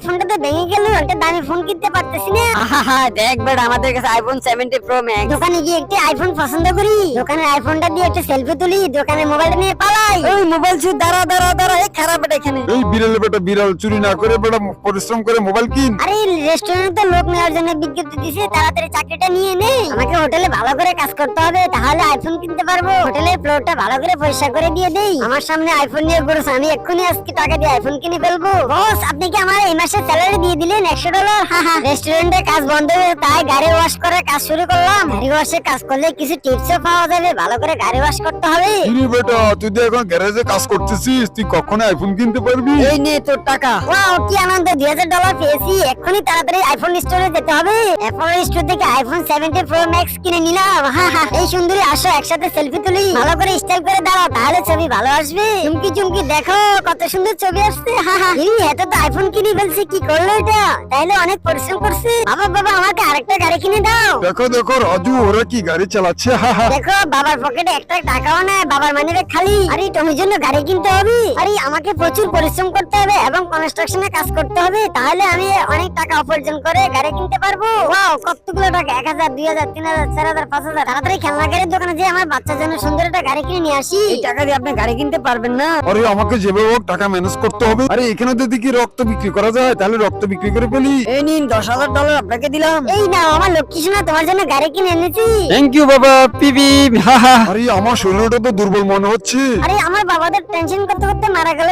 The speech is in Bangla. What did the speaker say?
ফোনটা তো ভেঙে গেল, একটা দামি ফোন কিনতে পারতেছি না। দেখ বেটা, আমাদের কাছে আইফোন 70 প্রো ম্যাক্স। দোকানে গিয়ে একটি আইফোন পছন্দ করি, দোকানের আইফোনটা দিয়ে একটা সেলফি তুলি, দোকানের মোবাইলটা নিয়ে পালাই। ওই মোবাইল ছুঁ, দাঁড়া দাঁড়া দাঁড়া, এই খারাপ বেটা এখানে। এই বিড়ালে বেটা, বিড়াল চুরি না করে বেটা পরিশ্রম করে মোবাইল কিন। আরে রেস্টুরেন্টে লোক নেওয়ার জন্য বিজ্ঞপ্তি দিছে, তাড়াতাড়ি চাকরিটা নিয়ে নে। আমাকে হোটেলে ভালো করে কাজ করতে হবে, তাহলে আইফোন কিনতে পারবো। হোটেলের ফ্লোরটা ভালো করে পরিষ্কার করে দিয়ে দেই। আমার সামনে আইফোন নিয়ে ঘুরছে, আমি এক্ষুনি আজকে টাকা দিয়ে আইফোন কিনে ফেলবো। বস, আপনি কি আমার এই মাসে স্যালারি দিয়ে দিলেন $100? রেস্টুরেন্টে কাজ বন্ধ হয়ে তাই গাড়ি ওয়াশ করে কাজ শুরু করলাম। গাড়ি ওয়াশে কাজ করলে কিছু টিপসও পাওয়া যাবে, ভালো করে গাড়ি ওয়াশ করতে হবে। কিরে বেটা, তুই তো এখন গ্যারেজে কাজ করতেছিস, তুই কখনো আইফোন কিনতে পারবি? এই নে তোর টাকা। ওয়াও, কি আনন্দ, $2000 পেয়েছি। এক্ষুনি তাড়াতাড়ি আইফোন স্টোরে যেতে হবে। অ্যাপল স্টোর থেকে আইফোন 70 প্রো ম্যাক্স কিনে নিলাম। এই সুন্দরী, আসো একসাথে সেলফি তুলি। ভালো করে স্টাইল করে দাঁড়াও, তাহলে ছবি ভালো আসবে। চুমকি চুমকি দেখো কত সুন্দর ছবি আসছে। এত তো আইফোন কিনে ফেলছে, কি করলো এটা? তাইলে অনেক পরিশ্রম করছে। বাবা বাবা, আমাকে আরেকটা গাড়ি কিনে দাও। দেখো দেখো রাজু, ওরা কি গাড়ি চালাচ্ছে। দেখো, বাবার পকেটে একটা টাকাও নাই, বাবার মানিব্যাগ খালি। আরে টমির জন্য গাড়ি কিনতে হবে। আরে আমাকে প্রচুর পরিশ্রম করতে হবে এবং কনস্ট্রাকশনে কাজ করতে হবে, তাহলে আমি অনেক টাকা উপার্জন করে গাড়ি কিনতে পারবো। ওয়াও, কতগুলো টাকা, 1000, 2000, 3000, 4000, 5000। তাড়াতাড়ি খেলনা গাড়ির দোকানে যে আমার বাচ্চার জন্য সুন্দর একটা গাড়ি কিনে নিয়ে আসি। এই টাকা দিয়ে আপনি গাড়ি কিনতে পারবেন না। আরে আমাকে যেভাবে হোক টাকা ম্যানেজ করতে হবে। আরে এখানে যদি কি রক্ত বিক্রি করা যায়, তাহলে রক্ত বিক্রি করে ফেলি। এই নিন $10,000 আপনাকে দিলাম। এই নাও আমার লক্ষ্মী সোনা, তোমার জন্য গাড়ি কিনে এনেছি। থ্যাংক ইউ বাবা, পিপি। আরে আমার শরীরটা তো দুর্বল মনে হচ্ছে। আরে আমার বাবাদের টেনশন করতে করতে মারা গেল।